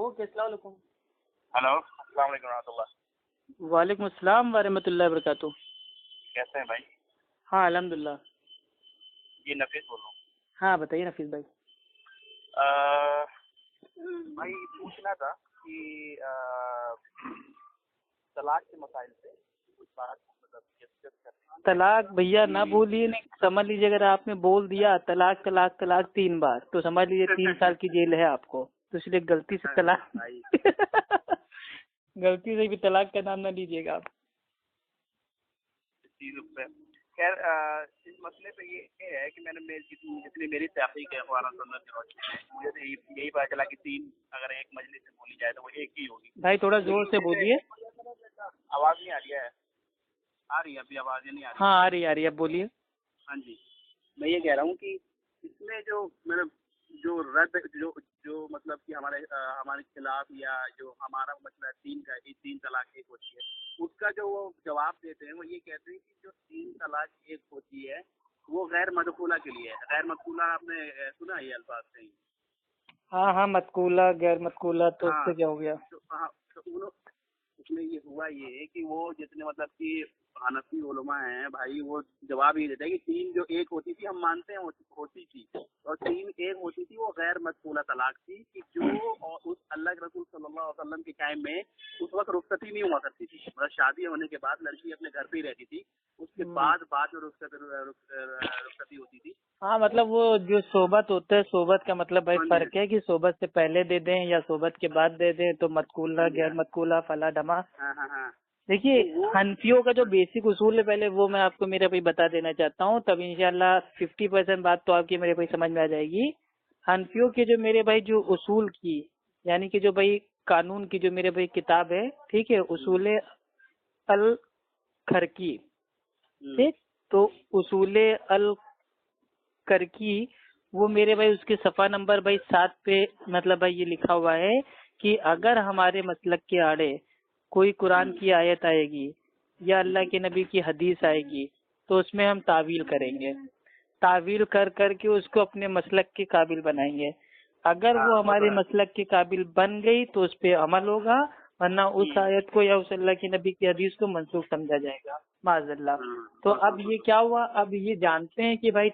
Okay, अस्सलाम वालेकुम। Hello, अस्सलाम वालेकुम रहमतुल्लाह। वालेकुम अस्सलाम वरहमतुल्लाहि वबरकातुह। कैसे हैं भाई? हाँ अल्हम्दुलिल्लाह। ये नफीस बोल रहा हूँ। हाँ बताइए नफीस भाई। भाई पूछना था कि तलाक के मसाइल पे कुछ बात मतलब डिस्कस करनी है। तलाक भैया ना बोलिए, नहीं समझ लीजिए, अगर आपने बोल दिया तलाक तलाक तलाक 3 बार तो समझ लीजिए 3 साल की जेल है आपको, तो इसलिए गलती से तलाक भाई गलती से भी तलाक का नाम ना लीजिएगा आप। चीज़ पे खैर इस मसले पे ये है कि मैंने जितनी मेरी तहकीक है कुरान और सुन्नत की रोशनी में, मुझे तो यही पता चला कि 3 अगर एक मजलिस से बोली जाए तो वो एक ही होगी। भाई थोड़ा जोर से बोलिए। आवाज़ नहीं आ रही है? आ रही है अभी आवाज़ नहीं आ रही? हाँ आ रही है अब बोलिए। हाँ जी, मैं ये कह रहा हूँ कि इसमें जो मतलब जो रद्द जो मतलब कि हमारे खिलाफ या जो हमारा मतलब 3 तलाक एक होती है, उसका जो वो जवाब देते हैं वो ये कहते हैं कि जो 3 तलाक एक होती है वो गैर मदखूला के लिए है। गैर मदखूला आपने सुना ये अल्फाज कहीं? हाँ मतकूला गैर मतकूला तो हाँ, उससे क्या हो गया? तो उसमें ये हुआ ये है कि वो जितने मतलब कि हनफी उलमा हैं भाई, वो जवाब ये देता है कि 3 जो एक होती थी हम मानते हैं होती थी, और 3 एक होती थी वो गैर मदखूला तलाक थी कि जो और उस अल्लाह के रसूल सल्लल्लाहु अलैहि वसल्लम के टाइम में उस वक्त रुखसती नहीं हुआ करती थी। मतलब शादी होने के बाद लड़की अपने घर पे ही रहती थी, उसके बाद में रुखसती होती थी। हाँ मतलब वो जो सोबत होता है, सोबत का मतलब भाई हाँ जी, फर्क है कि सोबत से पहले दे दें या सोबत के बाद दे दें, तो मतकूला गैर मतकूला फला डमा। हाँ। देखिए तो वो हनफियों का जो बेसिक उसूल है पहले वो मैं आपको मेरे भाई बता देना चाहता हूँ, तब इंशाल्लाह 50% बात तो आपकी मेरे भाई समझ में आ जाएगी। हनफियों के जो मेरे भाई जो उसूल की यानी कि जो भाई कानून की जो मेरे भाई किताब है, ठीक है, उसूल अल खरकी, ठीक, तो उसूल अल करकी वो मेरे भाई उसके सफा नंबर भाई 7 पे मतलब भाई ये लिखा हुआ है कि अगर हमारे मसलक के आड़े कोई कुरान की आयत आएगी या अल्लाह के नबी की हदीस आएगी तो उसमें हम तावील करेंगे, तावील कर करके उसको अपने मसलक के काबिल बनाएंगे। अगर वो हमारे मसलक के काबिल बन गई तो उस पे अमल होगा, वरना उस आयत को या उस अल्लाह के नबी की हदीस को मनसूख समझा जाएगा माज़अल्लाह। तो अब ये क्या हुआ, अब ये जानते हैं कि भाई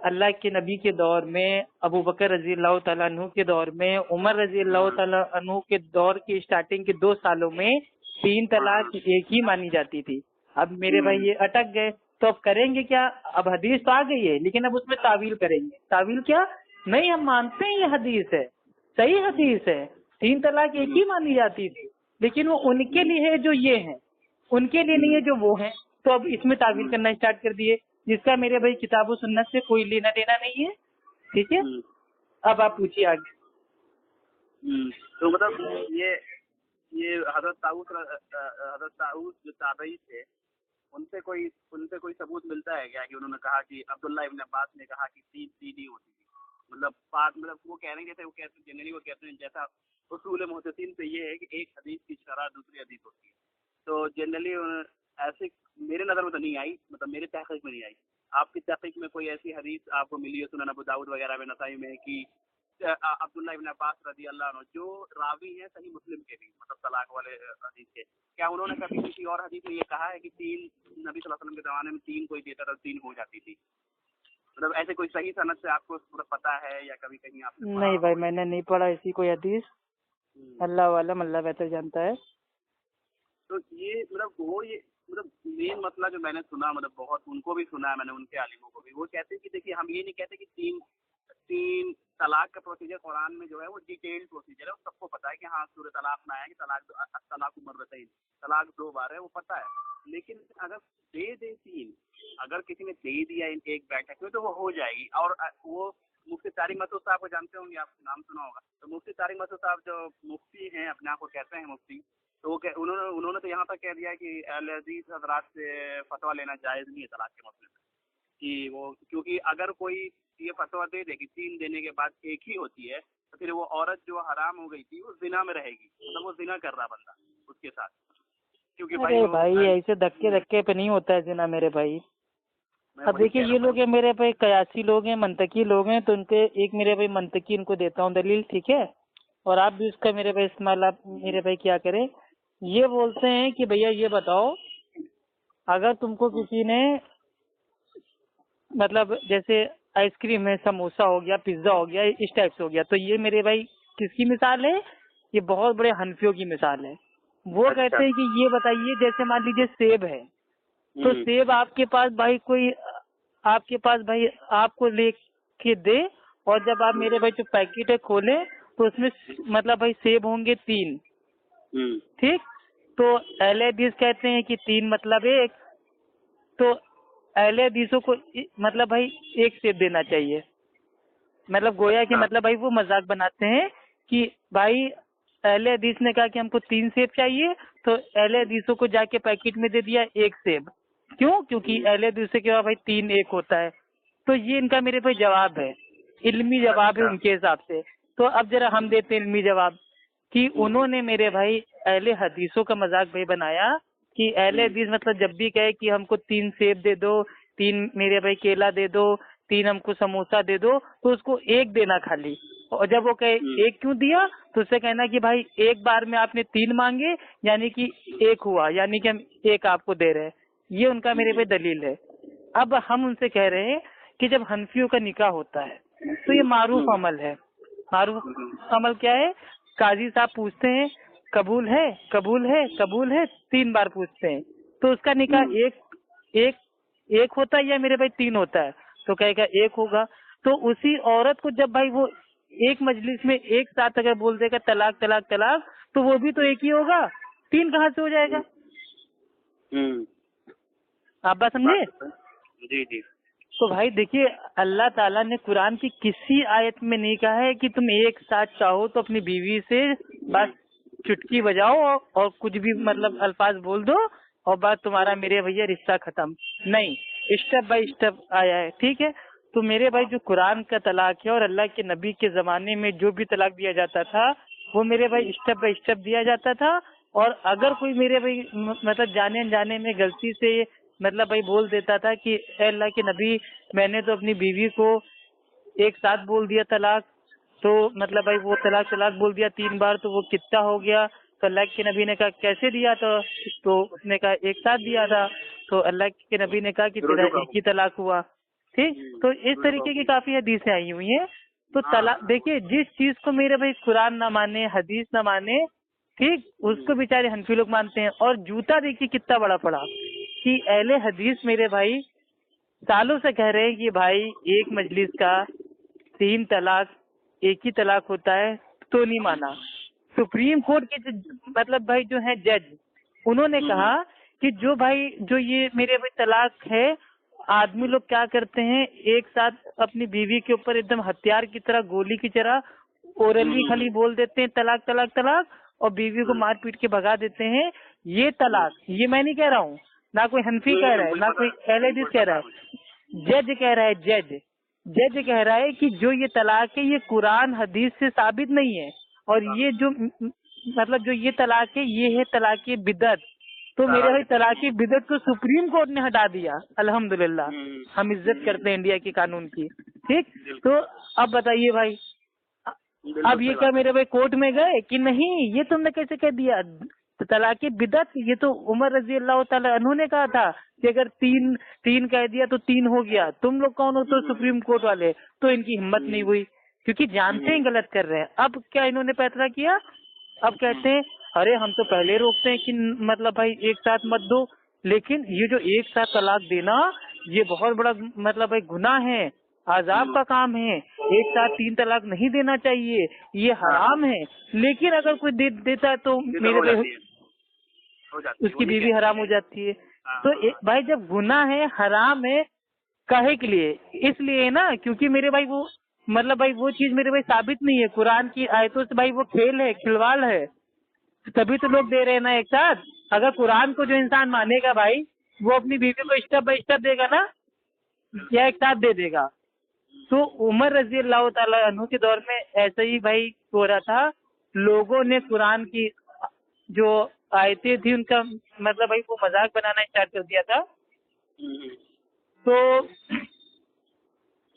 अल्लाह के नबी के दौर में, अबू बकर रजी अल्लाह तआला अन्हु के दौर में, उमर रजी अल्लाह तआला अन्हु के दौर की स्टार्टिंग के 2 सालों में 3 तलाक एक ही मानी जाती थी। अब मेरे भाई ये अटक गए, तो अब करेंगे क्या? अब हदीस तो आ गई है लेकिन अब उसमें तावील करेंगे। तावील क्या? नहीं, हम मानते हैं ये हदीस है, सही हदीस है, 3 तलाक एक ही मानी जाती थी, लेकिन वो उनके लिए है जो ये है, उनके लिए नहीं है जो वो है। तो अब इसमें तावील करना स्टार्ट कर दिए, जिसका मेरे भाई किताब सुन्नत से कोई लेना देना नहीं है। ठीक है, अब आप पूछिए आगे। तो मतलब ये हजरत ताऊस जो ताबई थे, उनसे कोई सबूत मिलता है क्या कि उन्होंने कहा कि अब्दुल्ला इब्न अब्बास ने कहा कि 3 ही होती थी? मतलब वो कह रहे हैं जैसे वो कहते हैं जनरली, वो कहते हैं जैसा उसूल मुहद्दिसीन पे ये है कि एक हदीस की शरह दूसरी हदीस होती है, तो जनरली ऐसे मेरे नज़र में तो नहीं आई, मतलब मेरे तहकीक में नहीं आई। आपकी तहकीक में कोई ऐसी हदीस आपको मिली है सुनन अबू दाऊद वगैरह में, नसाई में, कि अब्दुल्ला इब्न अब्बास रजी अल्लाह अन्हु जो रावी हैं सही मुस्लिम के भी, मतलब तलाक वाले हदीस के, क्या उन्होंने कभी किसी और हदीस में ये कहा है कि 3 नबी सल्लल्लाहु अलैहि वसल्लम के ज़माने में 3 कोई देता था 3 हो जाती थी? मतलब ऐसे कोई सही सनद से आपको पता है या कभी कहीं आपने नहीं भाई मैंने नहीं पढ़ा ऐसी कोई हदीस, अल्लाह वालम, अल्लाह बेहतर जानता है। तो ये मतलब मेन मसला जो मैंने सुना, मतलब बहुत उनको भी सुना है मैंने, उनके आलिमों को भी, वो कहते हैं कि देखिए हम ये नहीं कहते कि तीन तलाक का प्रोसीजर कुरान में जो है वो डिटेल्ड प्रोसीजर है, वो सबको पता है कि हाँ सूरह तलाक में आया कि तलाक मर्रतैन, तलाक 2 बार है, वो पता है। लेकिन अगर दे 3, अगर किसी ने दे दिया इन एक बैठक में तो वो हो जाएगी। और वो मुफ्ती तारिक मसूद साहब को जानते होंगे, आपने नाम सुना होगा। तो मुफ्ती तारिक मसूद साहब जो मुफ्ती हैं, अपने आप को कहते हैं मुफ्ती, तो उन्होंने तो यहाँ तक कह दिया कि अहले हदीस हज़रात से फतवा लेना जायज़ नहीं है तलाक के मसले में, कि वो क्योंकि अगर कोई ये फतवा दे दे कि 3 देने के बाद एक ही होती है, तो फिर वो औरत जो हराम हो गई थी वो जिना में रहेगी, मतलब वो जिना कर रहा बंदा उसके साथ, क्योंकि भाई ऐसे धक्के धक्के पे नहीं होता है जिना मेरे भाई। अब देखिए ये लोग हैं मेरे भाई कयासी लोग हैं, मंतकी लोग हैं, तो उनके एक मेरे भाई मंतकी इनको देता हूँ दलील, ठीक है। और आप भी उसका मेरे भाई इस्तेमाल आप मेरे भाई क्या करें। ये बोलते हैं कि भैया ये बताओ, अगर तुमको किसी ने मतलब जैसे आइसक्रीम है, समोसा हो गया, पिज्जा हो गया, इस टाइप से हो गया, तो ये मेरे भाई किसकी मिसाल है? ये बहुत बड़े हनफियों की मिसाल है। वो अच्छा। कहते हैं कि ये बताइए, जैसे मान लीजिए सेब है, तो सेब आपके पास भाई कोई आपके पास भाई आपको लेके दे, और जब आप मेरे भाई जो पैकेट है खोले, तो उसमें मतलब भाई सेब होंगे 3, ठीक। तो अहले हदीस कहते हैं कि 3 मतलब 1, तो अहले हदीसों को मतलब भाई 1 सेब देना चाहिए। मतलब गोया कि मतलब भाई वो मजाक बनाते हैं कि भाई अहले हदीस ने कहा कि हमको 3 सेब चाहिए, तो अहले हदीसों को जाके पैकेट में दे दिया 1 सेब। क्यों? क्योंकि अहले हदीस के बाद भाई 3 1 होता है। तो ये इनका मेरे पे जवाब है, इल्मी जवाब है उनके हिसाब से। तो अब जरा हम देते हैं इल्मी जवाब कि उन्होंने मेरे भाई अहले हदीसों का मजाक भाई बनाया कि अहले हदीस मतलब जब भी कहे कि हमको 3 सेब दे दो, 3 मेरे भाई केला दे दो, 3 हमको समोसा दे दो, तो उसको 1 देना खाली। और जब वो कहे 1 क्यों दिया, तो उससे कहना कि भाई एक बार में आपने 3 मांगे, यानी कि 1 हुआ, यानी कि हम 1 आपको दे रहे हैं। ये उनका मेरे पे दलील है। अब हम उनसे कह रहे हैं कि जब हनफियों का निकाह होता है तो ये मारूफ अमल है। मारूफ अमल क्या है? काजी साहब पूछते हैं कबूल है, कबूल है, कबूल है, 3 बार पूछते हैं, तो उसका निकाह एक होता है या मेरे भाई 3 होता है? तो कहेगा 1 होगा। तो उसी औरत को जब भाई वो एक मजलिस में एक साथ अगर बोल देगा तलाक तलाक तलाक, तो वो भी तो 1 ही होगा, 3 कहाँ से हो जाएगा? आप बात समझे? जी जी। तो भाई देखिए, अल्लाह ताला ने कुरान की किसी आयत में नहीं कहा है कि तुम एक साथ चाहो तो अपनी बीवी से बस चुटकी बजाओ और कुछ भी मतलब अल्फाज बोल दो और बस तुम्हारा मेरे भैया रिश्ता खत्म। नहीं, स्टेप बाय स्टेप आया है, ठीक है। तो मेरे भाई जो कुरान का तलाक है और अल्लाह के नबी के जमाने में जो भी तलाक दिया जाता था, वो मेरे भाई स्टेप बाय स्टेप दिया जाता था। और अगर कोई मेरे भाई मतलब जाने अनजाने में गलती से मतलब भाई बोल देता था कि ए अल्लाह के नबी, मैंने तो अपनी बीवी को एक साथ बोल दिया तलाक, तो मतलब भाई वो तलाक तलाक बोल दिया 3 बार, तो वो कितना हो गया? तो अल्लाह के नबी ने कहा कैसे दिया था? तो उसने कहा एक साथ दिया था। तो अल्लाह के नबी ने कहा कि तेरा 1 ही तलाक हुआ, ठीक। तो इस तरीके की काफी हदीसें आई हुई हैं। तो तलाक देखिए, जिस चीज को मेरे भाई कुरान ना माने, हदीस ना माने, ठीक, उसको बेचारे हनफी लोग मानते हैं। और जूता देखिए कितना बड़ा पड़ा कि अहले हदीस मेरे भाई सालों से कह रहे हैं कि भाई एक मजलिस का 3 तलाक, 1 ही तलाक होता है, तो नहीं माना। सुप्रीम कोर्ट के मतलब भाई जो है जज, उन्होंने कहा कि जो भाई जो ये मेरे भाई तलाक है, आदमी लोग क्या करते हैं, एक साथ अपनी बीवी के ऊपर एकदम हथियार की तरह, गोली की तरह ओरली खाली बोल देते हैं तलाक तलाक तलाक, और बीवी को मार पीट के भगा देते हैं। ये तलाक, ये मैं नहीं कह रहा हूँ, ना कोई हनफी कह रहा है, ना कोई अहले हदीस कह रहा है, जज कह रहा है। जज कह रहा है कि जो ये तलाक है ये कुरान हदीस से साबित नहीं है, और ये जो मतलब जो ये तलाक है ये है तलाक बिदअत। तो मेरे भाई तलाक बिदअत को सुप्रीम कोर्ट ने हटा दिया, अल्हम्दुलिल्लाह। हम इज्जत करते हैं इंडिया के कानून की, ठीक। तो अब बताइए भाई, अब ये क्या मेरे भाई कोर्ट में गए कि नहीं, ये तुमने कैसे कह दिया? तो तलाक बिदअत, ये तो उमर रजी अल्लाह ताला अन्हु ने कहा था कि अगर 3 कह दिया तो 3 हो गया। तुम लोग कौन हो तो सुप्रीम कोर्ट वाले? तो इनकी हिम्मत नहीं हुई, क्योंकि जानते हैं गलत कर रहे हैं। अब क्या इन्होंने फैसला किया? अब कहते हैं अरे हम तो पहले रोकते हैं कि मतलब भाई एक साथ मत दो, लेकिन ये जो एक साथ तलाक देना ये बहुत बड़ा मतलब भाई गुनाह है, आजाब का काम है। एक साथ 3 तलाक नहीं देना चाहिए, ये हराम है। लेकिन अगर कोई देता है तो मेरे भाई उसकी बीवी हराम हो जाती है। तो भाई जब गुनाह है, हराम है, काहे के लिए? इसलिए ना, क्योंकि मेरे भाई वो मतलब भाई वो चीज मेरे भाई साबित नहीं है कुरान की आयतों से। भाई वो खेल है, खिलवाड़ है, तभी तो लोग दे रहे हैं ना एक साथ। अगर कुरान को जो इंसान मानेगा भाई, वो अपनी बीवी को स्टेप बाय स्टेप देगा ना, या एक साथ दे देगा। तो उमर रजी अल्लाह ताला अन्हु के दौर में ऐसा ही भाई हो रहा था। लोगों ने कुरान की जो आयतें थी उनका मतलब भाई वो मजाक बनाना स्टार्ट कर दिया था। तो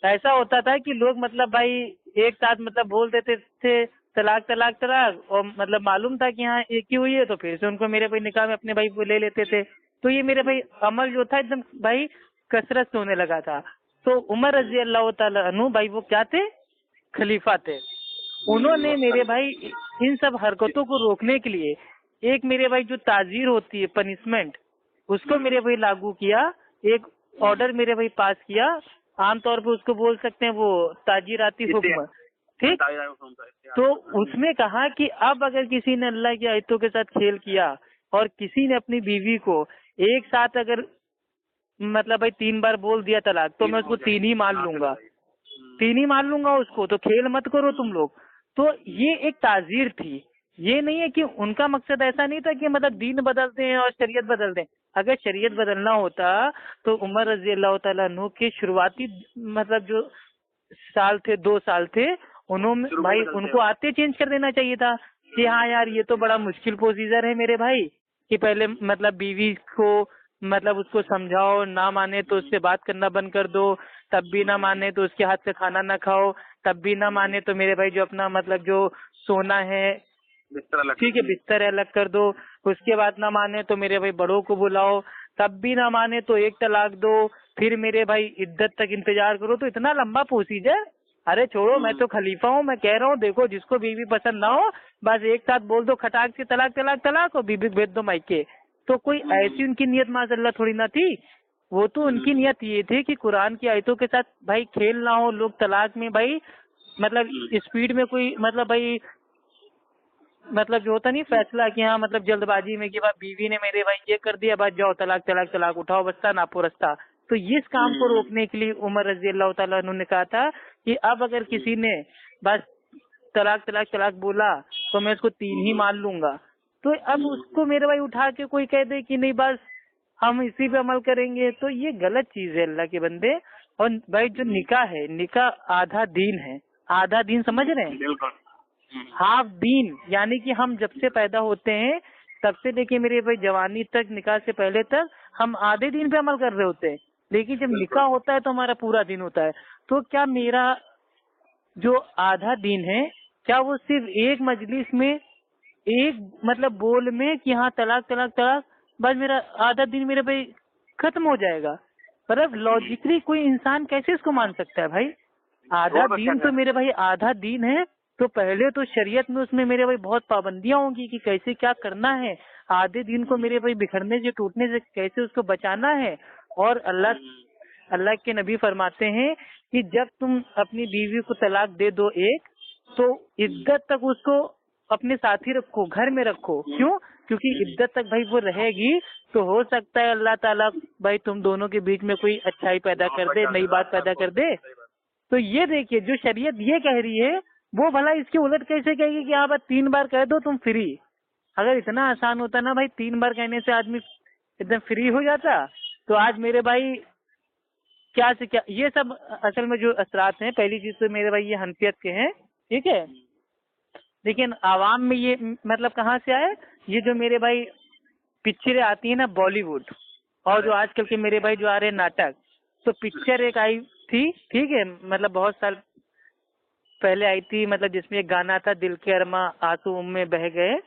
ऐसा होता था कि लोग मतलब भाई एक साथ मतलब बोल देते थे तलाक तलाक तलाक, और मतलब मालूम था कि हाँ एक ही हुई है, तो फिर से उनको मेरे भाई निकाह में अपने भाई को ले लेते थे। तो ये मेरे भाई अमल जो था एकदम भाई कसरत से होने लगा था। तो उमर रजी अल्लाह तआला अन्हु भाई वो क्या थे, खलीफा थे। उन्होंने मेरे भाई इन सब हरकतों को रोकने के लिए एक मेरे भाई जो ताजीर होती है पनिशमेंट, उसको मेरे भाई लागू किया। एक ऑर्डर मेरे भाई पास किया, आमतौर पे उसको बोल सकते हैं वो ताजीराती हुक्म, ठीक। तो उसमें कहा कि अब अगर किसी ने अल्लाह की आयतों के साथ खेल किया और किसी ने अपनी बीवी को एक साथ अगर मतलब भाई 3 बार बोल दिया तलाक, तो मैं उसको 3 ही मान लूंगा, 3 ही मान लूंगा उसको, तो खेल मत करो तुम लोग। तो ये एक ताजीर थी। ये नहीं है कि उनका मकसद ऐसा नहीं था कि मतलब दीन बदलते हैं और शरीयत बदलते हैं। अगर शरीयत बदलना होता तो उमर रजी अल्लाह तआला अन्हु के शुरुआती मतलब जो साल थे, 2 साल थे, उन्होंने भाई उनको आते चेंज कर देना चाहिए था कि हाँ यार ये तो बड़ा मुश्किल प्रोसीजर है मेरे भाई, कि पहले मतलब बीवी को मतलब उसको समझाओ, ना माने तो उससे बात करना बंद कर दो, तब भी ना माने तो उसके हाथ से खाना ना खाओ, तब भी ना माने तो मेरे भाई जो अपना मतलब जो सोना है ठीक है बिस्तर अलग कर दो, उसके बाद ना माने तो मेरे भाई बड़ों को बुलाओ, तब भी ना माने तो एक तलाक दो, फिर मेरे भाई इद्दत तक इंतजार करो। तो इतना लंबा प्रोसीजर। अरे छोड़ो, मैं तो खलीफा हूँ, मैं कह रहा हूँ देखो जिसको बीवी पसंद ना हो बस एक साथ बोल दो खटाक से तलाक तलाक तलाक, और बीवी भेज दो मायके। तो कोई ऐसी उनकी नियत माशाल्लाह थोड़ी ना थी। वो तो उनकी नियत ये थी कि कुरान की आयतों के साथ भाई खेल ना हो, लोग तलाक में भाई मतलब स्पीड में कोई मतलब भाई मतलब जो होता नहीं फैसला कि हाँ मतलब जल्दबाजी में कि भाई बीवी ने मेरे भाई ये कर दिया, बस जाओ तलाक तलाक तलाक उठाओ बस्ता नापो रास्ता। तो इस काम को रोकने के लिए उमर रजी अल्लाह तआला अन्हु ने कहा था कि अब अगर किसी ने बस तलाक तलाक तलाक बोला तो मैं इसको 3 ही मान लूंगा। तो अब उसको मेरे भाई उठा के कोई कह दे कि नहीं बस हम इसी पे अमल करेंगे, तो ये गलत चीज है अल्लाह के बंदे। और भाई जो निकाह है, निकाह आधा दीन है, आधा दीन समझ रहे हैं, हाफ दीन। यानी कि हम जब से पैदा होते हैं तब से लेके मेरे भाई जवानी तक, निकाह से पहले तक हम आधे दिन पे अमल कर रहे होते हैं, लेकिन जब निकाह होता है तो हमारा पूरा दिन होता है। तो क्या मेरा जो आधा दिन है, क्या वो सिर्फ एक मजलिस में एक मतलब बोल में कि हाँ तलाक तलाक तलाक, बस मेरा आधा दिन मेरे भाई खत्म हो जाएगा? पर अब लॉजिकली कोई इंसान कैसे इसको मान सकता है भाई? आधा दिन तो मेरे भाई आधा दिन है, तो पहले तो शरीयत में उसमें मेरे भाई बहुत पाबंदियां होंगी कि कैसे क्या करना है, आधे दिन को मेरे भाई बिखरने से टूटने से कैसे उसको बचाना है। और अल्लाह के नबी फरमाते हैं कि जब तुम अपनी बीवी को तलाक दे दो एक, तो इद्दत तक उसको अपने साथ ही रखो, घर में रखो। क्यों? क्योंकि इद्दत तक भाई वो रहेगी तो हो सकता है अल्लाह ताला भाई तुम दोनों के बीच में कोई अच्छाई पैदा कर दे, नई बात पैदा कर दे। तो ये देखिए जो शरीयत ये कह रही है वो भला इसके उलट कैसे कहेगी कि हाँ बस 3 बार कह दो तुम फ्री। अगर इतना आसान होता ना भाई, 3 बार कहने से आदमी एकदम फ्री हो जाता, तो आज मेरे भाई क्या से क्या ये सब असल में जो असरात हैं, पहली चीज तो मेरे भाई ये हनफियत के हैं, ठीक है। लेकिन आवाम में ये मतलब कहाँ से आए? ये जो मेरे भाई पिक्चरें आती है ना बॉलीवुड, और जो आजकल के मेरे भाई जो आ रहे हैं नाटक। तो पिक्चर एक आई थी, ठीक है, मतलब बहुत साल पहले आई थी, मतलब जिसमें एक गाना था दिल के अरमा आंसू में बह गए,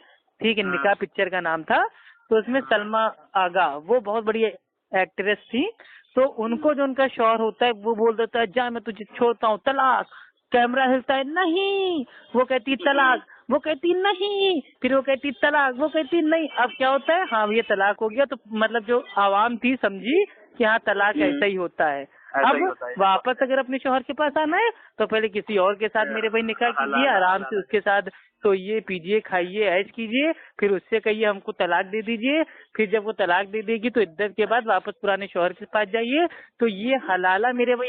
ठीक है, निकाह पिक्चर का नाम था। तो उसमें सलमा आगा वो बहुत बड़ी एक्ट्रेस थी। तो उनको जो उनका शौहर होता है वो बोल देता है जा मैं तुझे छोड़ता हूँ तलाक, कैमरा हिलता है नहीं, वो कहती तलाक, वो कहती नहीं, फिर वो कहती तलाक, वो कहती नहीं। अब क्या होता है, हाँ ये तलाक हो गया। तो मतलब जो आवाम थी समझी कि हाँ तलाक ऐसा ही होता है। अब वापस अगर अपने शौहर के पास आना है तो पहले किसी और के साथ मेरे भाई निकाह कीजिए, आराम से उसके साथ सोइए पीजिए खाइए ऐश कीजिए, फिर उससे कहिए हमको तलाक दे दीजिए। फिर जब वो तलाक दे देगी तो इद्दत के बाद वापस पुराने शौहर के पास जाइए। तो ये हलाला मेरे भाई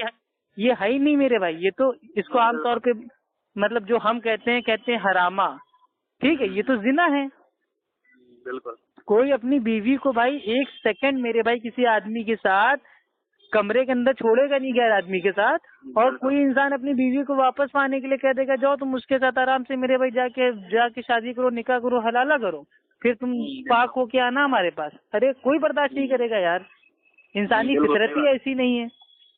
ये है ही नहीं मेरे भाई। ये तो इसको आमतौर पे मतलब जो हम कहते हैं हरामा, ठीक है, ये तो जिना है। बिल्कुल। कोई अपनी बीवी को भाई 1 सेकंड मेरे भाई किसी आदमी के साथ कमरे के अंदर छोड़ेगा नहीं गैर आदमी के साथ। और कोई इंसान अपनी बीवी को वापस पाने के लिए कह देगा जाओ तुम उसके साथ आराम से मेरे भाई जाके शादी करो, निकाह करो, हलाला करो, फिर तुम पाक होके आना हमारे पास। अरे कोई बर्दाश्त नहीं करेगा यार, इंसानी फितरत ही ऐसी नहीं है।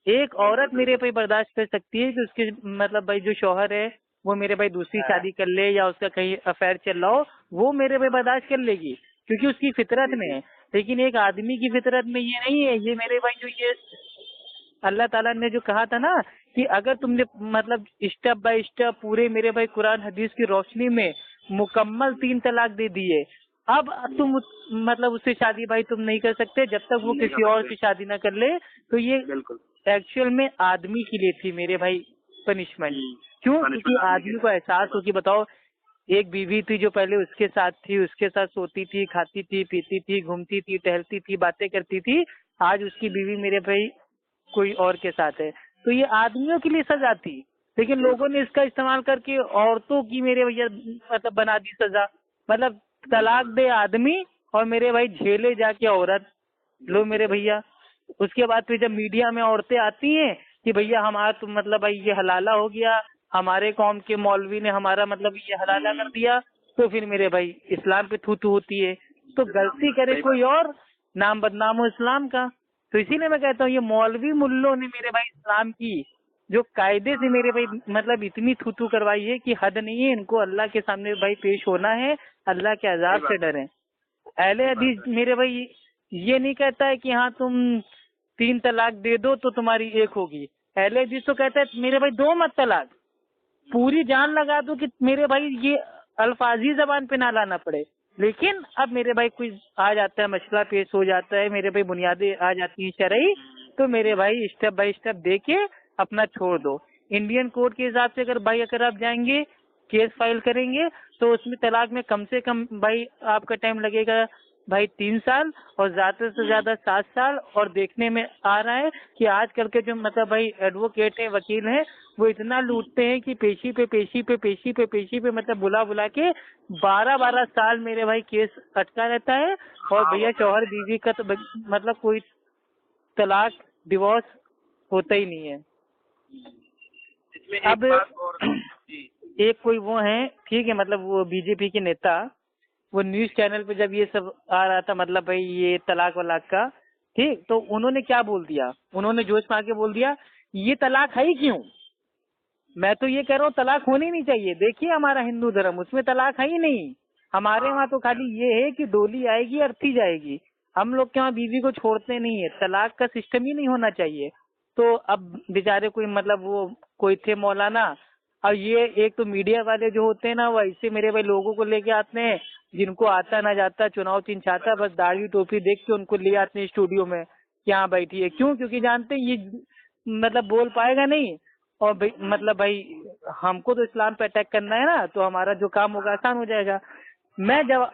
एक औरत मेरे भाई बर्दाश्त कर सकती है कि उसके मतलब भाई जो शौहर है वो मेरे भाई दूसरी शादी कर ले या उसका कहीं अफेयर चल रहा हो, वो मेरे भाई बर्दाश्त कर लेगी क्योंकि उसकी फितरत में है। लेकिन एक आदमी की फितरत में ये नहीं है। ये मेरे भाई जो ये अल्लाह ताला ने जो कहा था ना कि अगर तुमने मतलब स्टेप बाय स्टेप पूरे मेरे भाई कुरान हदीस की रोशनी में मुकम्मल 3 तलाक दे दिए, अब तुम मतलब उससे शादी भाई तुम नहीं कर सकते जब तक वो किसी और से शादी ना कर ले। तो ये बिल्कुल एक्चुअल में आदमी के लिए थी मेरे भाई पनिशमेंट। क्यों? क्योंकि आदमी को एहसास हो कि बताओ एक बीवी थी जो पहले उसके साथ थी, उसके साथ सोती थी, खाती थी, पीती थी, घूमती थी, टहलती थी, बातें करती थी, आज उसकी बीवी मेरे भाई कोई और के साथ है। तो ये आदमियों के लिए सजा थी, लेकिन लोगों ने इसका इस्तेमाल करके औरतों की मेरे भैया मतलब बना दी सजा। मतलब तलाक दे आदमी और मेरे भाई झेले जाके औरत। लो मेरे भैया, उसके बाद फिर जब मीडिया में औरतें आती हैं कि भैया हमारा तो मतलब भाई ये हलाला हो गया, हमारे कौम के मौलवी ने हमारा मतलब ये हलाला कर दिया, तो फिर मेरे भाई इस्लाम पे थू थू होती है। तो गलती करे कोई और, नाम बदनाम हो इस्लाम का। तो इसीलिए मैं कहता हूँ ये मौलवी मुल्लों ने मेरे भाई इस्लाम की जो कायदे से मेरे भाई मतलब इतनी थू थू करवाई है कि हद नहीं है। इनको अल्लाह के सामने भाई पेश होना है, अल्लाह के अजाब से डरें। अहले हदीस मेरे भाई ये नहीं कहता है कि हाँ तुम 3 तलाक दे दो तो तुम्हारी एक होगी। अहले हदीस तो कहता है मेरे भाई दो मत तलाक, पूरी जान लगा दो कि मेरे भाई ये अल्फाजी जबान पे ना लाना पड़े। लेकिन अब मेरे भाई कोई आ जाता है, मसला पेश हो जाता है, मेरे भाई बुनियादें आ जाती है शरई, तो मेरे भाई स्टेप बाय स्टेप देके अपना छोड़ दो। इंडियन कोर्ट के हिसाब से अगर आप जाएंगे केस फाइल करेंगे तो उसमें तलाक में कम से कम भाई आपका टाइम लगेगा भाई 3 साल और ज्यादा से ज्यादा 7 साल। और देखने में आ रहा है कि आजकल के जो मतलब भाई एडवोकेट है, वकील है, वो इतना लूटते हैं कि पेशी पे पेशी पे पेशी पे पेशी पे मतलब बुला बुला के 12-12 साल मेरे भाई केस अटका रहता है। और भैया शौहर बीवी का तो मतलब कोई तलाक डिवोर्स होता ही नहीं है। इसमें अब एक बात और जी एक कोई वो है, ठीक है, मतलब वो बीजेपी के नेता, वो न्यूज चैनल पे जब ये सब आ रहा था मतलब भाई ये तलाक वलाक का, ठीक, तो उन्होंने क्या बोल दिया, उन्होंने जोश में आके बोल दिया ये तलाक है ही क्यों। मैं तो ये कह रहा हूँ तलाक होनी नहीं चाहिए। देखिए हमारा हिंदू धर्म, उसमें तलाक है ही नहीं। हमारे वहाँ तो खाली ये है कि डोली आएगी अर्थी जाएगी। हम लोग के वहाँ बीवी को छोड़ते नहीं है, तलाक का सिस्टम ही नहीं होना चाहिए। तो अब बेचारे कोई मतलब वो कोई थे मौलाना, अब ये एक तो मीडिया वाले जो होते हैं ना वो ऐसे मेरे भाई लोगों को लेके आते हैं जिनको आता ना जाता चुनाव चिन्ह चाहता, बस दाढ़ी टोपी देख के उनको ले आते हैं स्टूडियो में कि हाँ बैठिए। क्यों? क्योंकि जानते हैं ये मतलब बोल पाएगा नहीं। और मतलब भाई हमको तो इस्लाम पे अटैक करना है ना, तो हमारा जो काम होगा आसान हो जाएगा।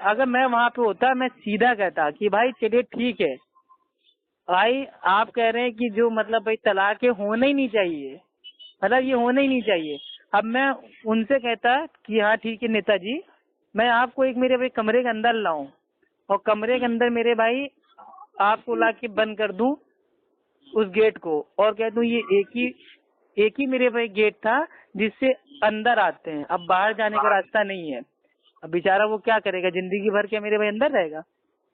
अगर मैं वहां पे होता मैं सीधा कहता कि भाई चलिए ठीक है भाई, आप कह रहे हैं कि जो मतलब भाई तलाक होना ही नहीं चाहिए, मतलब ये होना ही नहीं चाहिए। अब मैं उनसे कहता कि हाँ ठीक है नेताजी, मैं आपको एक मेरे भाई कमरे के अंदर लाऊं और कमरे के अंदर मेरे भाई आपको ला के बंद कर दूं उस गेट को और कह दूं ये एक ही मेरे भाई गेट था जिससे अंदर आते हैं, अब बाहर जाने का रास्ता नहीं है। अब बेचारा वो क्या करेगा, जिंदगी भर क्या मेरे भाई अंदर रहेगा?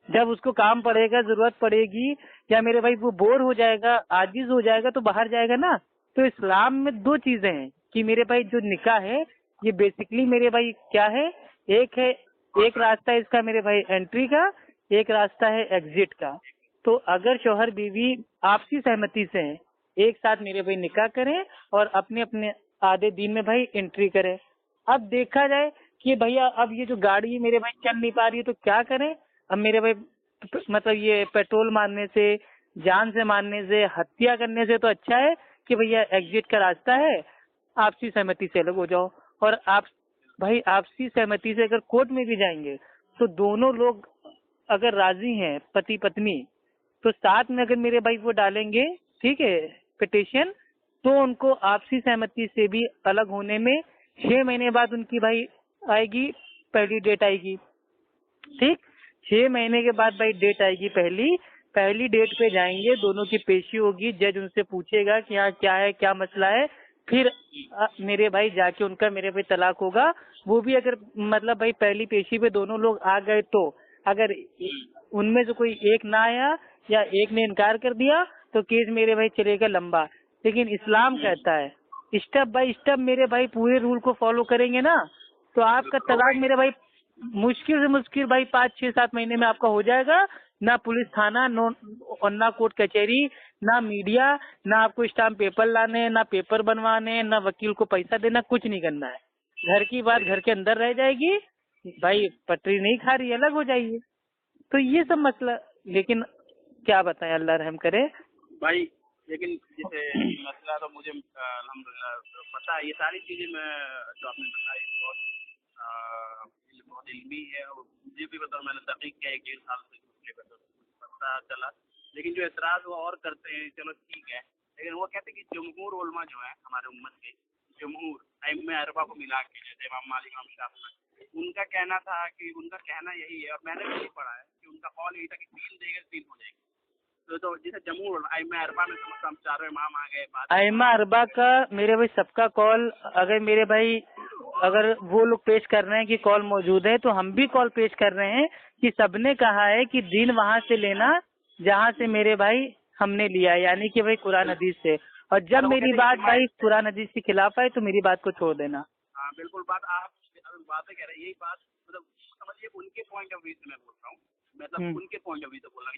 जब उसको काम पड़ेगा, जरूरत पड़ेगी, या मेरे भाई वो बोर हो जाएगा, आजिज हो जाएगा तो बाहर जाएगा ना। तो इस्लाम में 2 चीजें हैं कि मेरे भाई जो निकाह है ये बेसिकली मेरे भाई क्या है, एक रास्ता है इसका मेरे भाई एंट्री का, एक रास्ता है एग्जिट का। तो अगर शौहर बीवी आपसी सहमति से हैं, एक साथ मेरे भाई निकाह करें और अपने अपने आधे दिन में भाई एंट्री करें। अब देखा जाए कि भैया अब ये जो गाड़ी मेरे भाई चल नहीं पा रही है तो क्या करें। अब मेरे भाई मतलब ये पेट्रोल मारने से, जान से मारने से, हत्या करने से तो अच्छा है कि भैया एग्जिट का रास्ता है, आपसी सहमति से अलग हो जाओ। और आप भाई आपसी सहमति से अगर कोर्ट में भी जाएंगे तो दोनों लोग अगर राजी हैं पति पत्नी, तो साथ में अगर मेरे भाई वो डालेंगे, ठीक है, पिटिशन, तो उनको आपसी सहमति से भी अलग होने में 6 महीने बाद उनकी भाई आएगी, पहली डेट आएगी। ठीक, 6 महीने के बाद भाई डेट आएगी, पहली डेट पे जाएंगे, दोनों की पेशी होगी, जज उनसे पूछेगा कि हाँ क्या है, क्या मसला है, फिर मेरे भाई जाके उनका मेरे भाई तलाक होगा। वो भी अगर मतलब भाई पहली पेशी पे दोनों लोग आ गए, तो अगर उनमें से कोई एक ना आया या एक ने इनकार कर दिया तो केस मेरे भाई चलेगा लंबा। लेकिन इस्लाम कहता है स्टेप बाय स्टेप मेरे भाई पूरे रूल को फॉलो करेंगे ना, तो आपका तलाक मेरे भाई मुश्किल से मुश्किल भाई 5-6-7 महीने में आपका हो जाएगा। ना पुलिस थाना, नो और ना कोर्ट कचहरी, ना मीडिया, ना आपको स्टाम्प पेपर लाने, ना पेपर बनवाने, ना वकील को पैसा देना, कुछ नहीं करना है। घर की बात घर के अंदर रह जाएगी भाई, पटरी नहीं खा रही अलग हो जाइए। तो ये सब मसला, लेकिन क्या बताएं, अल्लाह रहम करे भाई। लेकिन जैसे मसला तो मुझे अल्हम्दुलिल्लाह पता है, ये सारी चीजें मैं जो आपने बताई बहुत इल्मी है, और मुझे भी बताओ, मैंने तहकीक किया 1-1.5 साल से मुझे पता चला। लेकिन जो एतराज वो और करते हैं, चलो ठीक है, लेकिन वो कहते हैं कि जमहूर उलमा जो है हमारे उम्मत के, जमहूर अइम्मे अरबा को मिला के, जैसे इमाम मालिक, इमाम शाफी, उनका कहना था कि उनका कहना यही है, और मैंने भी पढ़ा है कि उनका कौल यही था कि 3 देगा 3 हो जाएगी। तो जैसे जमहूर अइम्मा अरबा में समझता हम चारों इमाम आ गए, अइम्मा अरबा का मेरे भाई सबका कॉल, अगर मेरे भाई अगर वो लोग पेश कर रहे हैं कि कॉल मौजूद है, तो हम भी कॉल पेश कर रहे हैं कि सबने कहा है कि दीन वहाँ से लेना जहाँ से मेरे भाई हमने लिया है, यानी कि भाई कुरान हदीस से। और जब मेरी बात भाई कुरान हदीस के खिलाफ आए तो मेरी बात को छोड़ देना। हाँ बिल्कुल, बात आप बातें कह रहे हैं, यही बात मतलब समझिए उनके पॉइंट ऑफ व्यू से मैं बोल रहा हूँ, मतलब उनके पॉइंट ऑफ व्यू से बोल रहा हूँ।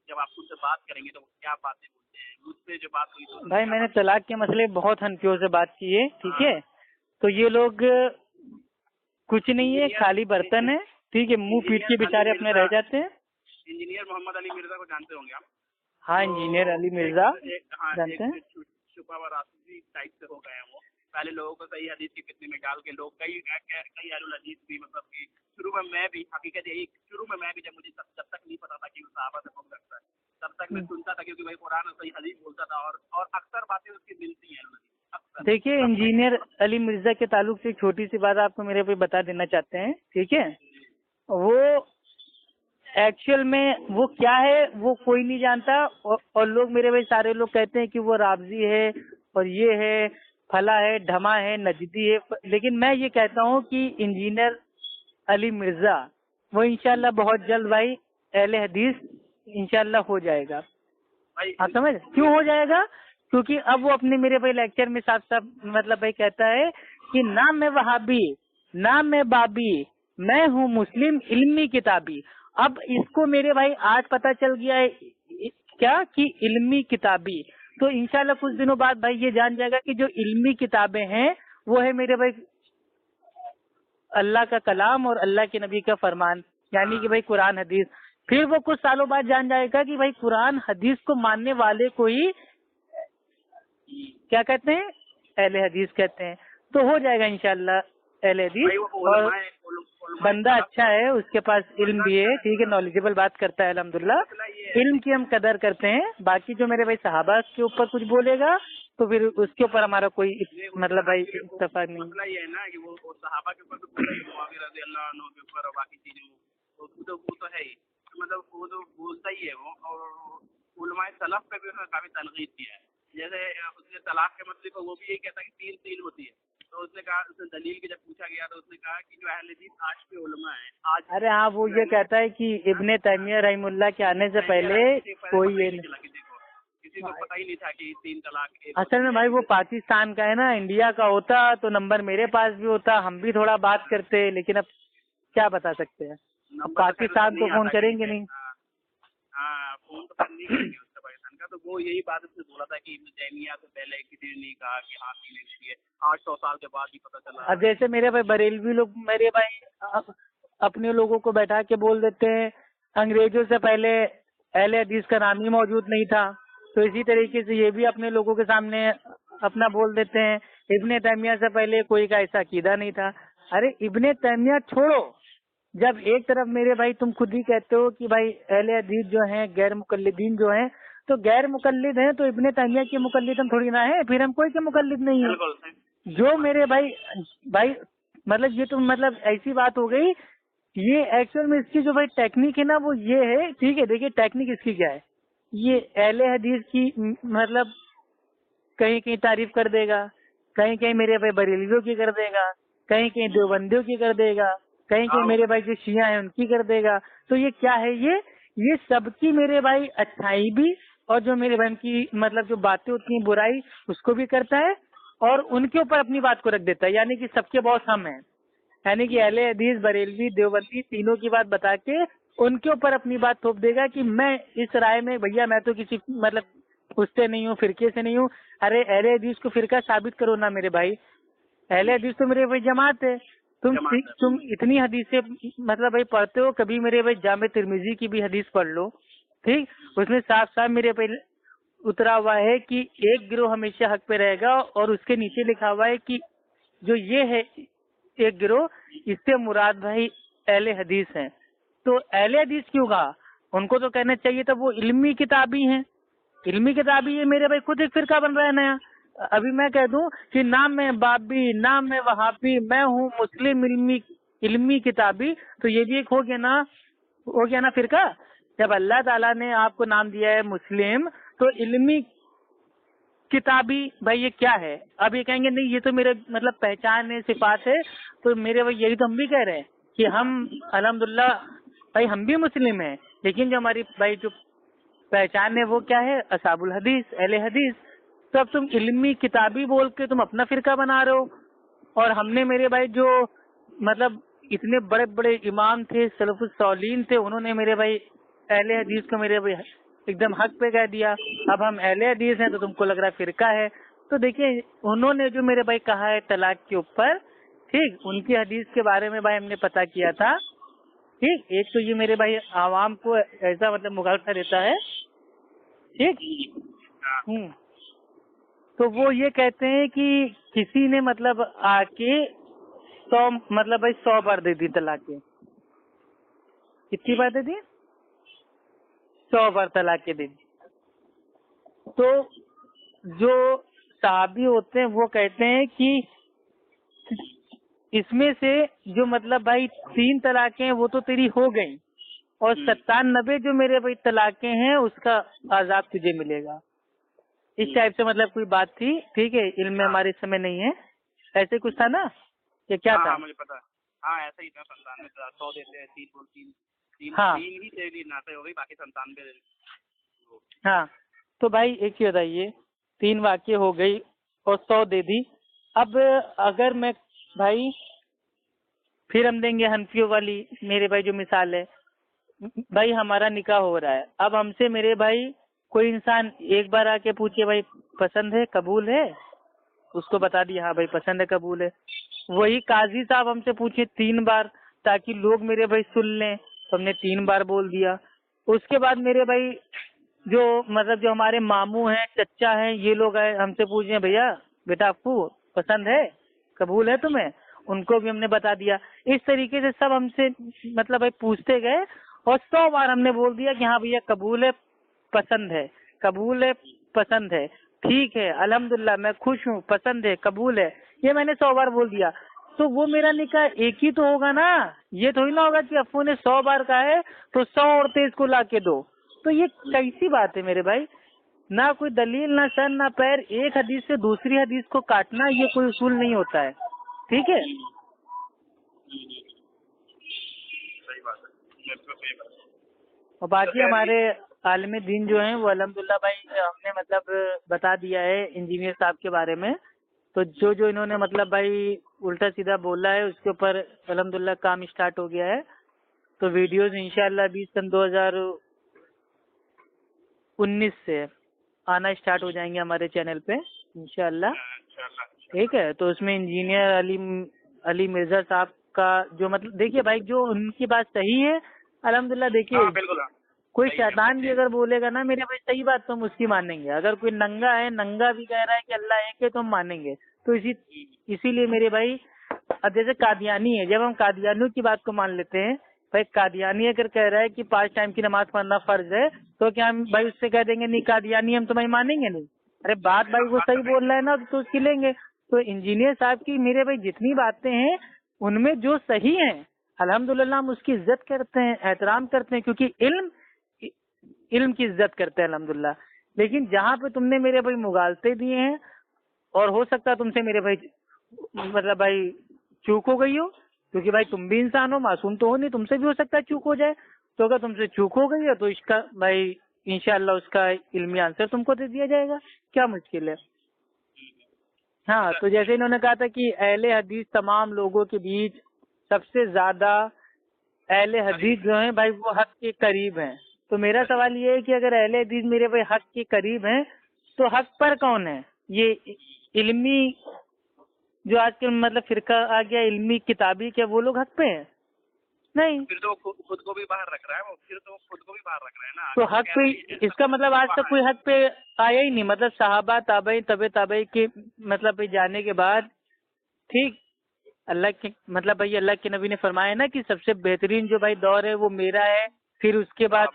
जब आप उनसे बात करेंगे तो क्या बातें बोलते हैं, मुझसे जो बात हुई तो भाई मैंने तलाक के मसले बहुत हनफियों से बात की है, ठीक है। तो ये लोग कुछ नहीं है, खाली बर्तन है, ठीक है, मुंह पीट के बेचारे अपने रह जाते हैं। इंजीनियर मोहम्मद अली मिर्जा को जानते होंगे आप? हाँ, इंजीनियर अली मिर्जा जानते हैं। छुपा हुआ राशि टाइप से हो गए हैं वो। पहले लोगों को सही हदीस की फितने में डाल के लोग कई अहलुल हदीस भी, मतलब कि शुरू में मैं भी, हकीकत यही, शुरू में मैं भी, जब मुझे जब तक नहीं पता था कि वो सहाबा से कौन करता है, तब तक मैं सुनता था, क्योंकि भाई कुरान और सही हदीस बोलता था, और अक्सर बातें उसकी मिलती हैं। देखिए, इंजीनियर अली मिर्जा के ताल्लुक से एक छोटी सी बात आपको मेरे पे बता देना चाहते हैं, ठीक है। वो एक्चुअल में वो क्या है वो कोई नहीं जानता, और लोग मेरे भाई सारे लोग कहते हैं कि वो राबजी है और ये है, फला है, ढमा है, नजदी है। लेकिन मैं ये कहता हूँ कि इंजीनियर अली मिर्जा वो इंशाल्लाह बहुत जल्द भाई अहले हदीस इंशाल्लाह हो जाएगा। आप समझ क्यों हो जाएगा? क्योंकि अब वो अपने मेरे भाई लेक्चर में साफ साफ मतलब भाई कहता है कि ना मैं वहाबी, ना मैं बाबी, मैं हूँ मुस्लिम इल्मी किताबी। अब इसको मेरे भाई आज पता चल गया है क्या कि इल्मी किताबी, तो इंशाल्लाह कुछ दिनों बाद भाई ये जान जाएगा कि जो इल्मी किताबें हैं वो है मेरे भाई अल्लाह का कलाम और अल्लाह के नबी का फरमान, यानी कि भाई कुरान हदीस। फिर वो कुछ सालों बाद जान जाएगा कि भाई कुरान हदीस को मानने वाले को ही क्या कहते हैं, अहले हदीस कहते हैं। तो हो जाएगा इंशाल्लाह अहले हदीस, और बंदा अच्छा है, उसके पास इल्म भी है, ठीक है, नॉलेजेबल बात करता है अल्हम्दुलिल्लाह। इल्म की हम कदर करते हैं। बाकी जो मेरे भाई सहाबा के ऊपर कुछ बोलेगा तो फिर उसके ऊपर हमारा कोई मतलब भाई इत्तेफाक नहीं। मसला ये है ना कि वो सहाबा के ऊपर तो मुआविया रज़ियल्लाहु अन्हु के ऊपर और बाकी चीजें वो तो है ही, मतलब वो तो बोलता ही है वो। और उलमाए सलफ पे भी उसने काफी तनकीद किया है। जैसे उसने तलाक के मसले को वो भी यही कहता है कि 3 होती है, तो उसने कहा, उसने दलील की जब पूछा गया तो उसने कहा कि जो अहले हदीस आज के उलमा है आज, अरे हाँ, वो ये कहता है कि इब्ने तैमिया रहमुल्लाह के आने से पहले कोई ये किसी को पता ही नहीं था कि 3 तलाक। असल में भाई वो पाकिस्तान का है ना, इंडिया का होता तो नंबर मेरे पास भी होता, हम भी थोड़ा बात करते, लेकिन अब क्या बता सकते हैं, पाकिस्तान तो फोन करेंगे नहीं। हाँ, फोन तो नहीं करेंगे उसका पाकिस्तान का। तो वो यही बात उसने बोला था कि इब्न तैमिया से पहले किसी ने नहीं कहा कि हाँ 3 चाहिए, 800 साल के बाद ही पता चला। अब जैसे मेरे भाई बरेलवी लोग मेरे भाई अपने लोगों को बैठा के बोल देते हैं अंग्रेजों से पहले अहले हदीस का नाम ही मौजूद नहीं था, तो इसी तरीके से ये भी अपने लोगों के सामने अपना बोल देते हैं इब्ने तैमिया से पहले कोई का ऐसा अकीदा नहीं था। अरे इब्ने तैमिया छोड़ो, जब एक तरफ मेरे भाई तुम खुद ही कहते हो कि भाई अहले हदीस जो हैं गैर मुकल्लिदीन जो हैं, तो गैर मुकल्लिद हैं तो इब्ने तैमिया के मुकल्लिद हम थोड़ी ना है, फिर हम कोई के मुकल्लिद नहीं है। जो मेरे भाई मतलब ये तो मतलब ऐसी बात हो गई, ये एक्चुअल में इसकी जो भाई टेक्निक है ना वो ये है, ठीक है। देखिए टेक्निक इसकी क्या है, ये अहले हदीस की मतलब कहीं कहीं तारीफ कर देगा, कहीं कहीं मेरे भाई बरेलवियों की कर देगा, कहीं कहीं देवबंदियों की कर देगा, कहीं कहीं मेरे भाई जो शिया है उनकी कर देगा। तो ये क्या है, ये सबकी मेरे भाई अच्छाई भी और जो मेरे बहन की मतलब जो बातें उतनी बुराई उसको भी करता है और उनके ऊपर अपनी बात को रख देता है, यानी कि सबके बॉस हम हैं, यानी कि अहले हदीस, बरेलवी, देवबंदी तीनों की बात बता के उनके ऊपर अपनी बात थोप देगा कि मैं इस राय में, भैया मैं तो किसी मतलब उससे नहीं हूँ, फिरके से नहीं हूँ। अरे अहले हदीस को फिरका साबित करो ना मेरे भाई, अहले हदीस तो मेरे भाई जमात है। तुम इतनी हदीसें मतलब भाई पढ़ते हो, कभी मेरे भाई जामे तिरमिजी की भी हदीस पढ़ लो, ठीक, उसमें साफ साफ मेरे भाई उतरा हुआ है कि एक गिरोह हमेशा हक पे रहेगा और उसके नीचे लिखा हुआ है कि जो ये है एक गिरोह, इससे मुराद भाई अहले हदीस हैं। तो अहले हदीस क्यों कहा? उनको तो कहना चाहिए था वो इल्मी किताबी हैं, इल्मी किताबी है। मेरे भाई खुद एक फिरका बन रहा है नया। अभी मैं कह दूं कि नाम में बाबी, नाम में वहाबी, मैं हूँ मुस्लिम इल्मी इल्मी किताबी, तो ये भी एक हो गया ना फिरका। जब अल्लाह ताला ने आपको नाम दिया है मुस्लिम, तो इल्मी किताबी भाई ये क्या है? अब ये कहेंगे नहीं ये तो मेरे मतलब पहचान है, सिफात है। तो मेरे भाई यही तो हम भी कह रहे हैं कि हम अल्हम्दुलिल्लाह भाई हम भी मुस्लिम हैं, लेकिन जो हमारी भाई जो पहचान है वो क्या है? असाबुल हदीस, अहले हदीस। तो अब तुम इल्मी किताबी बोल के तुम अपना फिरका बना रहे हो। और हमने मेरे भाई जो मतलब इतने बड़े बड़े इमाम थे, सलफुस सौलीन थे, उन्होंने मेरे भाई अहले हदीस को मेरे भाई एकदम हक पे कह दिया। अब हम अहले हदीस हैं तो तुमको लग रहा है फिरका है। तो देखिए उन्होंने जो मेरे भाई कहा है तलाक के ऊपर, ठीक, उनकी हदीस के बारे में भाई हमने पता किया था, ठीक। एक तो ये मेरे भाई आवाम को ऐसा मतलब मुगालसा देता है, ठीक। तो वो ये कहते हैं कि किसी ने मतलब आके 100 मतलब भाई 100 बार दे दी तलाकें। कितनी बार दे दी? 100 बार तलाकें दे दी। तो जो साहबी होते हैं वो कहते हैं कि इसमें से जो मतलब भाई 3 तलाकें हैं वो तो तेरी हो गई, और 97 जो मेरे भाई तलाकें हैं उसका आजाब तुझे मिलेगा। इस टाइप से मतलब कोई बात थी, ठीक है। इल्म में हमारे समय नहीं है, ऐसे कुछ था ना, ये क्या था? मुझे पता है। हाँ ऐसा ही था, 97 100 देते हैं, 3 हाँ ही तेरी नाते हो गई, बाकी 97। हाँ। तो भाई एक ही बताइए, 3 वाक्य हो गई और 100 दे दी। अब अगर मैं भाई फिर हम देंगे हनफियों वाली मेरे भाई जो मिसाल है, भाई हमारा निकाह हो रहा है, अब हमसे मेरे भाई कोई इंसान एक बार आके पूछे भाई पसंद है, कबूल है, उसको बता दिया हाँ भाई पसंद है, कबूल है। वही काजी साहब हमसे पूछे 3 बार ताकि लोग मेरे भाई सुन लें, तो हमने 3 बार बोल दिया। उसके बाद मेरे भाई जो मतलब जो हमारे मामू हैं, चच्चा हैं, ये लोग आए हमसे पूछे भैया बेटा आपको पसंद है, कबूल है तुम्हें, उनको भी हमने बता दिया। इस तरीके से सब हमसे मतलब भाई पूछते गए और 100 बार हमने बोल दिया कि हाँ भैया कबूल है, पसंद है, कबूल है, पसंद है, ठीक है, अल्हम्दुलिल्लाह मैं खुश हूँ, पसंद है, कबूल है, ये मैंने 100 बार बोल दिया। तो वो मेरा निकाह एक ही तो होगा ना, ये थोड़ी ना होगा कि अफ्फू ने 100 बार कहा है तो 100 औरतें इसको ला के दो। तो ये कैसी बात है मेरे भाई? ना कोई दलील, ना सर, ना पैर, एक हदीस से दूसरी हदीस को काटना ये कोई उसूल नहीं होता है, ठीक है। सही बात है, सही बात है। और बाकी हमारे आलिम दीन जो हैं वो अल्हम्दुलिल्लाह भाई हमने मतलब बता दिया है इंजीनियर साहब के बारे में। तो जो जो इन्होंने मतलब भाई उल्टा सीधा बोला है उसके ऊपर अल्हम्दुलिल्लाह काम स्टार्ट हो गया है। तो वीडियोस इंशाल्लाह भी सन 2019 से आना स्टार्ट हो जाएंगे हमारे चैनल पे इंशाल्लाह, ठीक है। तो उसमें इंजीनियर अली मिर्जा साहब का जो मतलब देखिए भाई जो उनकी बात सही है अल्हम्दुलिल्लाह। देखिए बिल्कुल कोई शैतान भी अगर बोलेगा ना मेरे भाई सही बात तो हम उसकी मानेंगे। अगर कोई नंगा है, नंगा भी कह रहा है कि अल्लाह एक है तो हम मानेंगे। तो इसीलिए मेरे भाई अब जैसे कादियानी है, जब हम कादियानियों की बात को मान लेते हैं, भाई कादियानी अगर कह रहा है कि 5 टाइम की नमाज पढ़ना फर्ज है, तो क्या हम भाई उससे कह देंगे नहीं कादियानी हम तुम्हें मानेंगे नहीं? अरे बात भाई वो सही बोल रहा है ना तो उसकी लेंगे। तो इंजीनियर साहब की मेरे भाई जितनी बातें हैं उनमें जो सही है अल्हम्दुलिल्लाह हम उसकी इज्जत करते हैं, एहतराम करते हैं, क्योंकि इल्म की इज्जत करते हैं अल्हम्दुलिल्लाह। लेकिन जहाँ पे तुमने मेरे भाई मुगालते दिए हैं, और हो सकता है तुमसे मेरे भाई मतलब भाई चूक हो गई हो, क्योंकि भाई तुम भी इंसान हो, मासूम तो हो नहीं, तुमसे भी हो सकता है चूक हो जाए। तो अगर तुमसे चूक हो गई है तो इसका भाई इंशाल्लाह उसका इल्मी आंसर तुमको दे दिया जाएगा, क्या मुश्किल है। हाँ, तो जैसे इन्होंने कहा था कि अहले हदीस तमाम लोगों के बीच सबसे ज्यादा अहले हदीस जो है भाई वो हक के करीब हैं। तो मेरा सवाल ये है कि अगर अहले हदीस मेरे भाई हक के करीब हैं तो हक पर कौन है? ये इल्मी जो आजकल मतलब फिरका आ गया इल्मी किताबी, क्या वो लोग हक पे हैं? नहीं। फिर तो खुद को भी बाहर रख रहा है वो, फिर तो खुद को भी बाहर रख रहा है ना। तो हक पे इसका मतलब आज तक कोई हक पे आया ही नहीं, मतलब सहाबा ताबई तबे ताबई के मतलब भाई जाने के बाद, ठीक, अल्लाह के मतलब भाई अल्लाह के नबी ने फरमाया ना कि सबसे बेहतरीन जो भाई दौर है वो मेरा है, फिर उसके बाद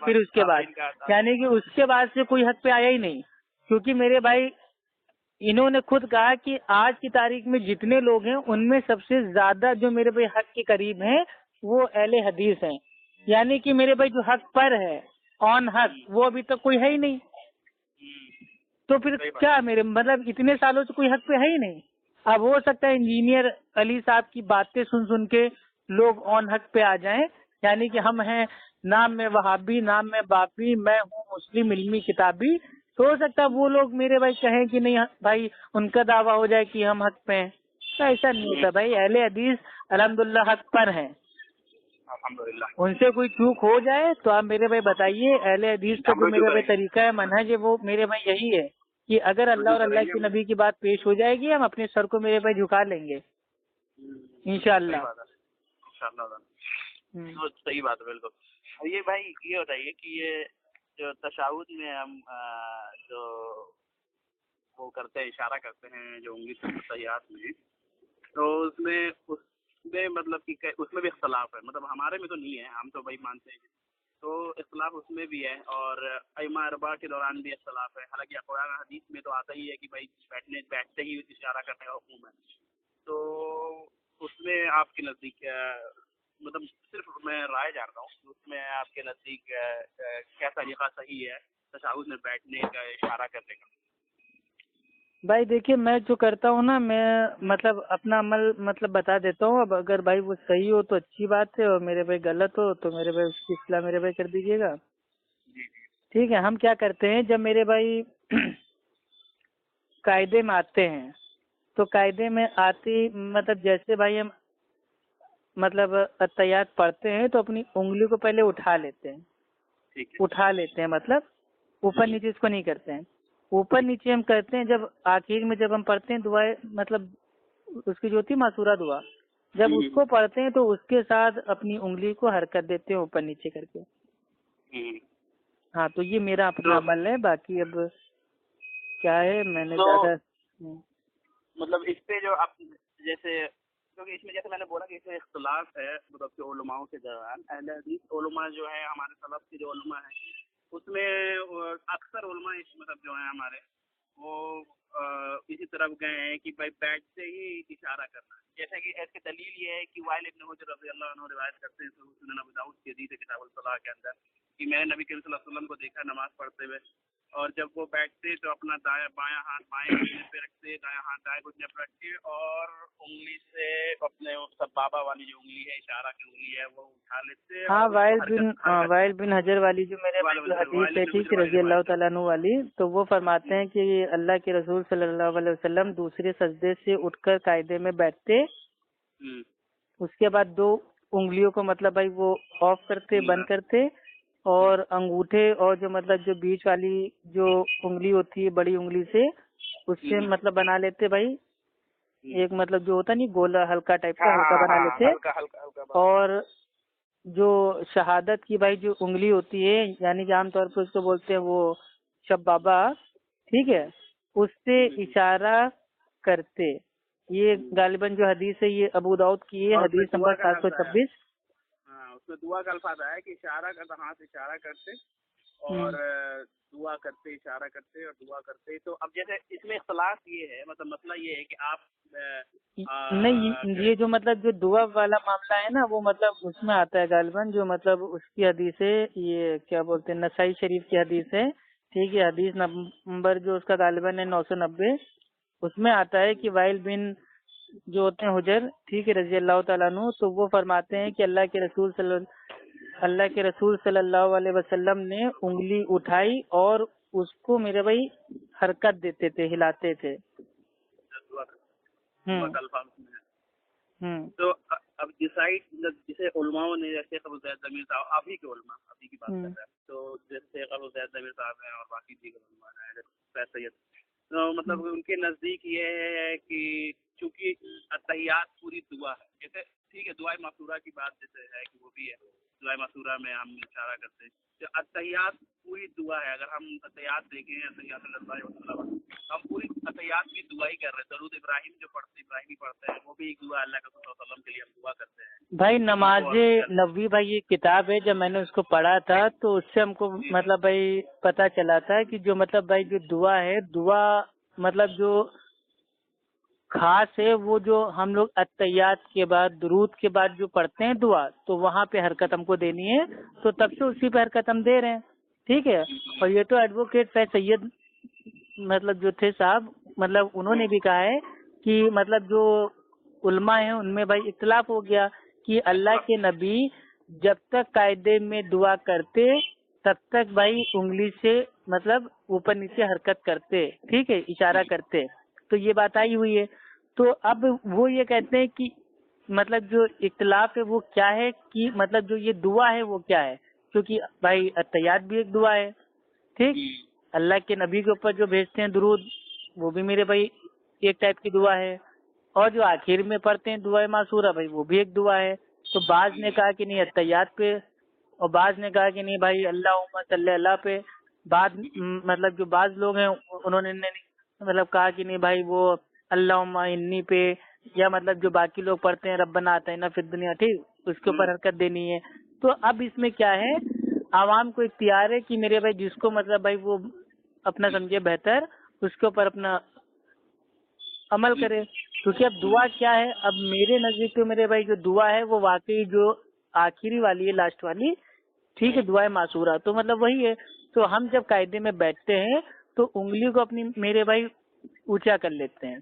यानी कि उसके बाद से कोई हक पे आया ही नहीं। क्योंकि मेरे भाई इन्होंने खुद कहा कि आज की तारीख में जितने लोग हैं उनमें सबसे ज्यादा जो मेरे भाई हक के करीब हैं वो अहले हदीस हैं। यानी कि मेरे भाई जो हक पर है, ऑन हक, वो अभी तक कोई है ही नहीं। तो फिर क्या मेरे मतलब इतने सालों से कोई हक पे है ही नहीं। अब हो सकता है इंजीनियर अली साहब की बातें सुन सुन के लोग ऑन हक पे आ जाएं, यानी कि हम हैं नाम में वहाबी, नाम में बापी, मैं हूँ मुस्लिम इल्मी किताबी। तो हो सकता है वो लोग मेरे भाई कहें कि नहीं भाई उनका दावा हो जाए कि हम हक पे हैं। तो ऐसा नहीं होता भाई, अहले हदीस अल्हम्दुलिल्लाह हक पर हैं। अल्हम्दुलिल्लाह। उनसे कोई चूक हो जाए तो आप मेरे भाई बताइए। अहले हदीस का जो मेरे भाई तरीका है, मनहज है, वो मेरे भाई यही है कि अगर अल्लाह और अल्लाह के नबी की बात पेश हो जाएगी हम अपने सर को मेरे भाई झुका लेंगे इंशाअल्लाह। तो सही बात है बिल्कुल। और ये भाई ये बताइए कि ये जो तशाहुद में हम जो वो करते हैं, इशारा करते हैं जो उंगली तहियात में, तो उसमें मतलब कि उसमें भी इख्तलाफ है। मतलब हमारे में तो नहीं है, हम तो भाई मानते हैं, तो इख्तलाफ उसमें भी है। और अइमा अरबा के दौरान भी इख्तलाफ है। हालांकि अक़वाल हदीस में तो आता ही है कि भाई बैठते ही इशारा करने का हुक्म है। तो उसमें आपके नज़दीक मतलब सिर्फ मैं राय जान रहा हूँ, उसमें आपके नज़दीक क्या तरीका सही है तशाहुद में बैठने का, इशारा करने का? भाई देखिए, मैं जो करता हूँ ना, मैं मतलब अपना अमल मतलब बता देता हूँ। अब अगर भाई वो सही हो तो अच्छी बात है, और मेरे भाई गलत हो तो मेरे भाई उसकी इस्लाह मेरे भाई कर दीजिएगा। ठीक है। हम क्या करते हैं, जब मेरे भाई कायदे में आते हैं तो कायदे में आते मतलब जैसे भाई हम मतलब अत्तहियात पढ़ते हैं तो अपनी उंगली को पहले उठा लेते हैं। ठीक है। उठा लेते हैं मतलब ऊपर नीचे इसको नहीं करते हैं। ऊपर नीचे हम करते हैं जब आखिर में जब हम पढ़ते हैं दुआ, मतलब उसकी जो होती है मासूरा दुआ, जब उसको पढ़ते हैं तो उसके साथ अपनी उंगली को हरकत देते हैं ऊपर नीचे करके। हाँ, तो ये मेरा अपना अमल है। बाकी अब क्या है, मैंने ज्यादा मतलब इस पे जो आप जैसे, क्योंकि इसमें जैसे मैंने बोला कि इसमें इख्तलाफ है मतलब के उलमाओं के दौरान। अहले हदीस उलमा जो है हमारे सलफ के जो उलमा है, उसमें अक्सर उलमा मतलब जो है हमारे वो इसी तरफ गए हैं कि भाई बैठते ही इशारा करना। जैसे कि इसकी दलील ये है कि वाइल इब्न हुजर रज़ियल्लाहु अन्हु रिवायत करते हैं सुनन अबू दाऊद की हदीस किताबुल सलाह के अंदर कि मैंने नबी करीम सल्लल्लाहु अलैहि वसल्लम को देखा नमाज पढ़ते हुए, और जब वो बैठते तो अपना बायां हाथ बाएं घुटने पे रखते, दायां हाथ दाएं घुटने पे रखते, और उंगली से अपने सबाबा वाली जो उंगली है, इशारा की उंगली है, वो उठा लेते। हाँ, वाइल बिन हजर वाली जो मेरे भाई जो हदीस है, ठीक, रजी अल्लाह तआला अन्हु वाली, तो वो फरमाते हैं कि अल्लाह के रसूल सल्लल्लाहु अलैहि वसल्लम दूसरे सजदे से उठकर कायदे में बैठते, उसके बाद दो उंगलियों को मतलब भाई वो ऑफ करते, बंद करते, और अंगूठे और जो मतलब जो बीच वाली जो उंगली होती है बड़ी उंगली से, उससे मतलब बना लेते भाई एक मतलब जो होता नहीं गोला हल्का टाइप का, हल्का बना लेते। और जो शहादत की भाई जो उंगली होती है, यानी कि आमतौर पर उसको बोलते हैं वो शबाबा, ठीक है, उससे इशारा करते। ये गालिबन जो हदीस है ये अबू दाऊद की है, हदीस नंबर 726। हाँ, उसमें दुआ का अल्फाज आया कि इशारा करता, हाथ इशारा करते और दुआ करते, इशारा करते और दुआ करते। तो अब जैसे इसमें इख्तलाफ ये है, मतलब मसला ये है कि आप नहीं, ये जो मतलब जो दुआ वाला मामला है ना, वो मतलब उसमें आता है गालिबन, जो मतलब उसकी हदीस है, ये क्या बोलते हैं, नसाई शरीफ की हदीस है, ठीक है, हदीस नंबर जो उसका गालिबन है 990। उसमें आता है कि वाइल बिन जो होते हैं हुजर, ठीक है, रजी अल्लाह तआला अन्हु, तो वो फरमाते हैं कि अल्लाह के रसूल अल्लाह के रसूल सल्लल्लाहु अलैहि वसल्लम ने उंगली उठाई और उसको मेरे भाई हरकत देते थे, हिलाते थे। दुआ दुआ का अल्फाज में है। हम्म तो अब डिसाइड जैसे उलमाओं ने, जैसे शेख अबू ज़ैद ज़मीर साहब, अभी के उलमा, अभी की बात कर रहे हैं, तो जैसे शेख अबू ज़ैद ज़मीर साहब हैं और बाकी दीगर उलमा हैं, फैज़ सैयद, तो मतलब उनके नज़दीक ये है कि चूंकि अत्तहियात पूरी दुआ है, जैसे ठीक है दुआ मासूरा की बात जैसे है कि वो भी है, दुआ मासूरा में हम इशारा करते हैं, तो अत्तहियात पूरी दुआ है। अगर हम अत्तहियात देखें, अत्तहियात सल्लल्लाहु अलैहि वसल्लम, हम पूरी अत्तहियात की दुआ ही कर रहे हैं। दरूद इब्राहिम जो इब्राहिमी पढ़ते हैं, वो भी एक दुआ, अल्लाह के रसूल सल्लल्लाहु अलैहि वसल्लम के लिए हम दुआ करते हैं भाई। नमाज़े नबी भाई ये किताब है, जब मैंने उसको पढ़ा था तो उससे हमको मतलब भाई पता चला था कि जो मतलब भाई जो दुआ है, दुआ मतलब जो खास है वो जो हम लोग अत्तहियात के बाद, दुरूद के बाद जो पढ़ते हैं दुआ, तो वहाँ पे हरकत हमको देनी है, तो तब से उसी पे हरकत हम दे रहे हैं। ठीक है। और ये तो एडवोकेट फैज़ सैयद मतलब जो थे साहब, मतलब उन्होंने भी कहा है कि मतलब जो उलमा है उनमें भाई इख्तिलाफ हो गया कि अल्लाह के नबी जब तक कायदे में दुआ करते तब तक भाई उंगली से मतलब ऊपर नीचे हरकत करते, ठीक है, इशारा करते, तो ये बात आई हुई है। तो अब वो ये कहते हैं कि मतलब जो इख्तिलाफ है वो क्या है कि मतलब जो ये दुआ है वो क्या है, क्योंकि भाई अत्तहियात भी एक दुआ है, ठीक, अल्लाह के नबी के ऊपर जो भेजते हैं दुरूद, वो भी मेरे भाई एक टाइप की दुआ है, और जो आखिर में पढ़ते हैं दुआ मासूरा भाई, वो भी एक दुआ है। तो बाज ने कहा कि नहीं अत्तहियात पे, और बाज ने कहा कि नहीं भाई अल्लाहुम्मा सल्ली अला पे। बाद मतलब जो बाज लोग हैं उन्होंने मतलब कहा कि नहीं भाई वो अल्लाहुम्मा इन्नी पे, या मतलब जो बाकी लोग पढ़ते हैं रब्बना आतिना फिद दुनिया, ठीक, उसके ऊपर हरकत देनी है। तो अब इसमें क्या है, आवाम को इख्तियार है कि मेरे भाई जिसको मतलब भाई वो अपना समझे बेहतर, उसके ऊपर अपना अमल करे। क्योंकि अब दुआ क्या है, अब मेरे नजदीक तो मेरे भाई जो दुआ है वो वाकई जो आखिरी वाली है, लास्ट वाली, ठीक है, दुआ मासूरा, तो मतलब वही है। तो हम जब कायदे में बैठते हैं तो उंगली को अपनी मेरे भाई ऊंचा कर लेते हैं,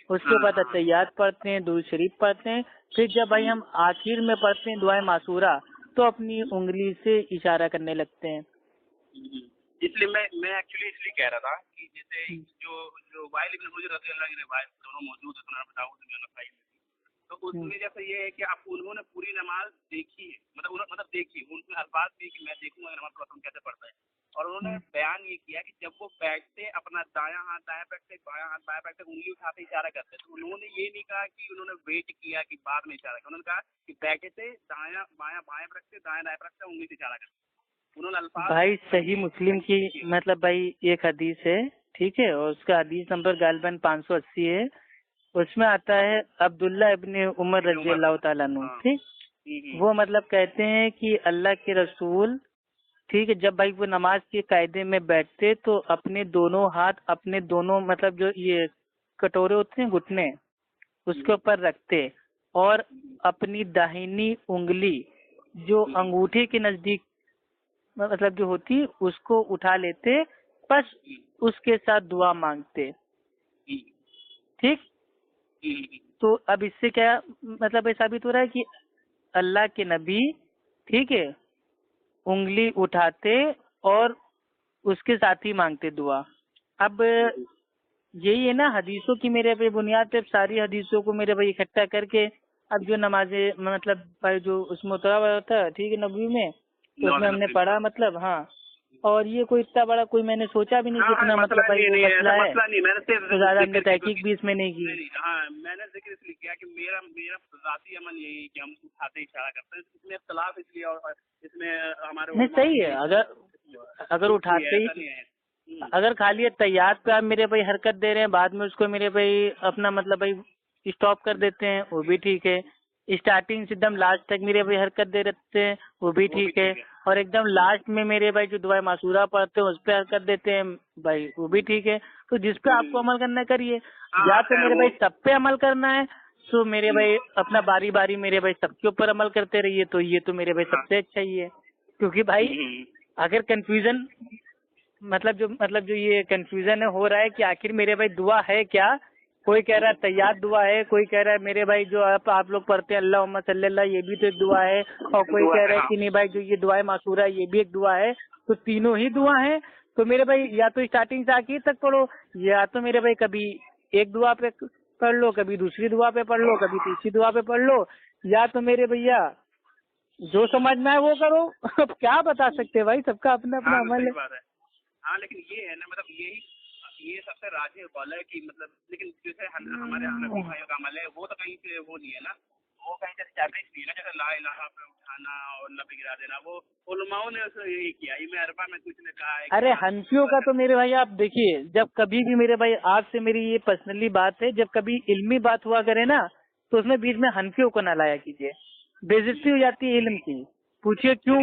उसके बाद अत्तहियात पढ़ते हैं, दुरूद शरीफ पढ़ते हैं, फिर जब भाई हम आखिर में पढ़ते हैं दुआ मासूरा, तो अपनी उंगली से इशारा करने लगते हैं। इसलिए मैं एक्चुअली इसलिए कह रहा था कि जैसे जो जो वाइल इब्न हुजर रज़ियल्लाहु अन्हु की रिवायत दोनों मौजूद है सुनन दाऊद में नसाई में, तो उसमें जैसे ये है कि आप उन्होंने पूरी नमाज देखी है, मतलब देखी, उनके अल्फाज भी कि मैं देखूंगा नमाज को कैसे पढ़ता है, और उन्होंने बयान ये किया कि जब वो बैठते अपना दायां हाथ दायां पैर से, बायां हाथ बायां पैर से उंगली उठाते इशारा करते, तो उन्होंने ये नहीं कहा कि उन्होंने वेट किया कि बाद में इशारा किया, उन्होंने कहा कि बैठे थे दायां बायां बायां पैर से, दायां दायां पैर से उंगली से इशारा करते, उन्होंने अल्फाज भाई सही मुस्लिम की मतलब भाई एक हदीस है, ठीक है, और उसका हदीस नंबर गालिबन 580 है। उसमें आता है अब्दुल्ला इब्ने उमर रज़ियल्लाहु ताला अन्हु, ठीक, वो मतलब कहते हैं कि अल्लाह के रसूल, ठीक है, जब भाई वो नमाज के कायदे में बैठते तो अपने दोनों हाथ, अपने दोनों मतलब जो ये कटोरे होते हैं घुटने, उसके ऊपर रखते और अपनी दाहिनी उंगली जो अंगूठे के नजदीक मतलब जो होती उसको उठा लेते, बस उसके साथ दुआ मांगते, ठीक। तो अब इससे क्या मतलब साबित हो रहा है कि अल्लाह के नबी, ठीक है, उंगली उठाते और उसके साथ ही मांगते दुआ। अब यही है ना हदीसों की मेरे पे बुनियाद पे, सारी हदीसों को मेरे भाई इकट्ठा करके अब जो नमाजे मतलब भाई जो उसमें उतरा हुआ होता है, ठीक है, नबवी में, तो उसमें हमने पढ़ा मतलब, हाँ, और ये कोई इतना बड़ा कोई मैंने सोचा भी नहीं कि इतना मतलब भाई वो मसला है, तो ज्यादा हमने तहकीक भी इसमें नहीं की। हाँ, मैंने जिक्र इसलिए किया कि मेरा मेरा ज़ाती अमल यही है कि हम उठाते इशारा करते हैं, इसमें इख्तिलाफ इसलिए, और इसमें हमारे नहीं सही है, अगर उठाते ही, अगर खाली तैयार पे आप मेरे भाई हरकत दे रहे हैं, बाद में उसको मेरे भाई अपना मतलब भाई स्टॉप कर देते हैं, वो भी ठीक है। स्टार्टिंग से एकदम लास्ट तक मेरे भाई हरकत दे देते हैं, वो भी ठीक है। और एकदम लास्ट में मेरे भाई जो दुआ मासूरा पढ़ते हैं उस पर हरकत देते हैं भाई, वो भी ठीक है। तो जिस पे आपको अमल करना करिए, या तो मेरे भाई सब पे अमल करना है तो मेरे भाई अपना बारी बारी मेरे भाई सबके ऊपर अमल करते रहिए, तो ये तो मेरे भाई सबसे अच्छा ही है। क्योंकि भाई अगर कंफ्यूजन मतलब जो ये कंफ्यूजन हो रहा है कि आखिर मेरे भाई दुआ है क्या, कोई कह रहा है तैयार दुआ है, कोई कह रहा है मेरे भाई जो आप लोग पढ़ते हैं अल्लाहुम्मा सल्लल्लाहु ये भी तो एक दुआ है, और कोई कह रहा है कि नहीं भाई जो ये दुआ मासूरा है ये भी एक दुआ है। तो तीनों ही दुआ है। तो मेरे भाई या तो स्टार्टिंग से आखिर तक पढ़ो, या तो मेरे भाई कभी एक दुआ पे पढ़ लो, कभी दूसरी दुआ पे पढ़ लो, कभी तीसरी दुआ पे पढ़ लो, या तो मेरे भैया जो समझ में आए वो करो। अब क्या बता सकते हैं भाई, सबका अपना अपना अमल है। हाँ लेकिन ये है ना, मतलब ये सबसे राजी कॉल है कि मतलब, लेकिन जैसे हमारे हनफी भाइयों का अमल है वो तो कहीं से वो नहीं है ना, वो कहीं से एस्टैब्लिश नहीं है ना, जैसे ला इलाहा पे उठाना और नबी गिरा देना, वो उलमाओं ने उसे यही किया। ये अरबा में कुछ ने कहा है। अरे हनफियों का तो मेरे भाई आप देखिए, जब कभी भी मेरे भाई आज से मेरी ये पर्सनली बात है, जब कभी इल्मी बात हुआ करे ना तो उसमें बीच में हनफियों को ना लाया कीजिए, बेइज्जती हो जाती है इल्म की। पूछिए क्यों?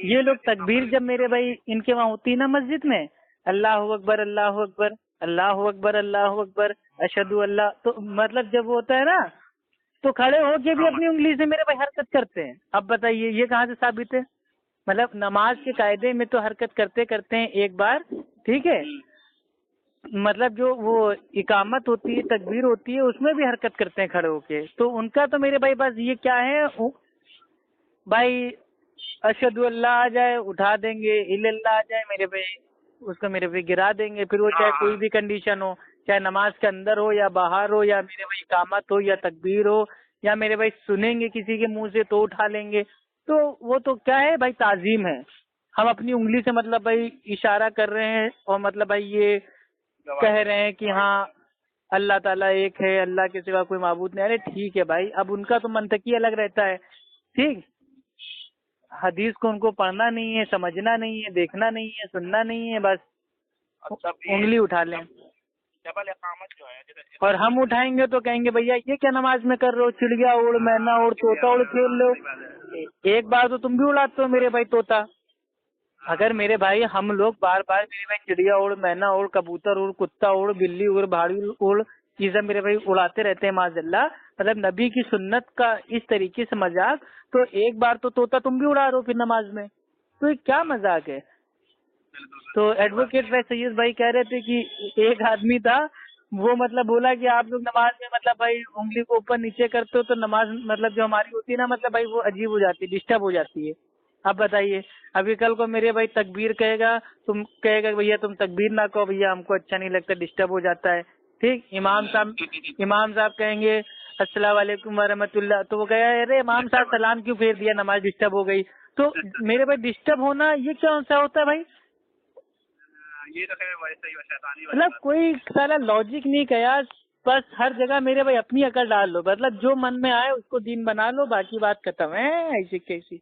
ये लोग तकबीर जब मेरे भाई इनके वहाँ होती है ना मस्जिद में, अल्लाह अकबर अल्लाह अकबर अल्लाह अकबर अल्लाह अकबर अशहदु अल्लाह, तो मतलब जब वो होता है ना तो खड़े होके भी अपनी उंगली से मेरे भाई हरकत करते हैं। अब बताइए ये कहाँ से साबित है? मतलब नमाज के कायदे में तो हरकत करते करते हैं एक बार, ठीक है, मतलब जो वो इकामत होती है तकबीर होती है उसमें भी हरकत करते हैं खड़े होके। तो उनका तो मेरे भाई बस ये क्या है भाई, अशहदु अल्लाह आ जाए उठा देंगे, इल्लल्लाह आ जाए मेरे भाई उसको मेरे भाई गिरा देंगे। फिर वो चाहे कोई भी कंडीशन हो, चाहे नमाज के अंदर हो या बाहर हो, या मेरे भाई इकामत हो या तकबीर हो, या मेरे भाई सुनेंगे किसी के मुंह से तो उठा लेंगे। तो वो तो क्या है भाई, ताजीम है। हम अपनी उंगली से मतलब भाई इशारा कर रहे हैं और मतलब भाई ये कह रहे हैं कि हाँ अल्लाह ताला एक है, अल्लाह के सिवा कोई माबूद नहीं। अरे ठीक है भाई, अब उनका तो मंतकी अलग रहता है, ठीक। हदीस को उनको पढ़ना नहीं है, समझना नहीं है, देखना नहीं है, सुनना नहीं है, बस उंगली उठा लें। डबल इकामत जो है, और हम उठाएंगे तो कहेंगे भैया ये क्या नमाज में कर रहे हो, चिड़िया उड़ मैना उड़ तोता उड़ खेल लो। एक बार तो तुम भी उड़ाते हो मेरे भाई तोता। अगर मेरे भाई हम लोग बार बार मेरे भाई चिड़िया उड़ मैना उड़ कबूतर उड़ कुत्ता उड़ बिल्ली उड़ भाड़ी उड़ ये सब मेरे भाई उड़ाते रहते हैं माजल्ला, मतलब नबी की सुन्नत का इस तरीके से मजाक, तो एक बार तो तोता तुम भी उड़ा रहे हो फिर नमाज में, तो ये क्या मजाक है? तो एडवोकेट भाई सैयद भाई कह रहे थे कि एक आदमी था वो मतलब बोला कि आप लोग नमाज में मतलब भाई उंगली को ऊपर नीचे करते हो तो नमाज मतलब जो हमारी होती है ना मतलब भाई वो अजीब हो जाती है, डिस्टर्ब हो जाती है। अब बताइए, अभी कल को मेरे भाई तकबीर कहेगा, तुम कहेगा भैया तुम तकबीर ना कहो भैया हमको अच्छा नहीं लगता, डिस्टर्ब हो जाता है, ठीक। इमाम साहब कहेंगे अस्सलाम वालेकुम वरहमतुल्लाह, तो वो कहेगा अरे इमाम साहब सलाम क्यों फेर दिया, नमाज डिस्टर्ब हो गई। तो मेरे भाई डिस्टर्ब होना ये कौन सा होता है भाई? ये तो वैसे ही शैतानी मतलब कोई सारा लॉजिक नहीं कहा, बस हर जगह मेरे भाई अपनी अकल डाल लो, मतलब जो मन में आए उसको दीन बना लो, बाकी बात खत्म है ऐसी कैसी।